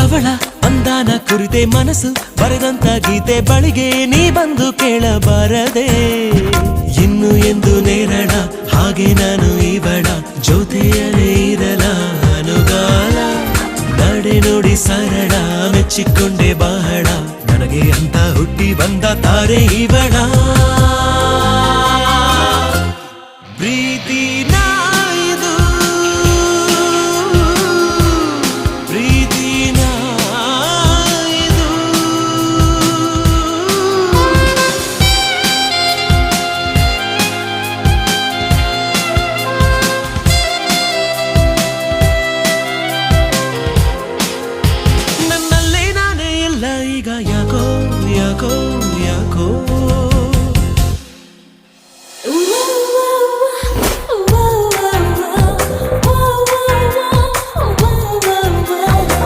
ಅವಳ ಅಂದಾನ ಕುರಿತೆ ಮನಸ್ಸು ಬರೆದಂತ ಗೀತೆ ಬಳಿಗೆ ನೀ ಬಂದು ಕೇಳಬಾರದೆ ಇನ್ನು ಎಂದು ನೇರಳ ಹಾಗೆ ನಾನು ಇವಳ ಜೊತೆಯಲೇ ಇರಲ ಅನುಗಾಲ ನಡೆ ನುಡಿ ಸರಳ ಮೆಚ್ಚಿಕೊಂಡೆ ಬಹಳ ನನಗೆ ಅಂತ ಹುಟ್ಟಿ ಬಂದ ತಾರೆ ಇವಳ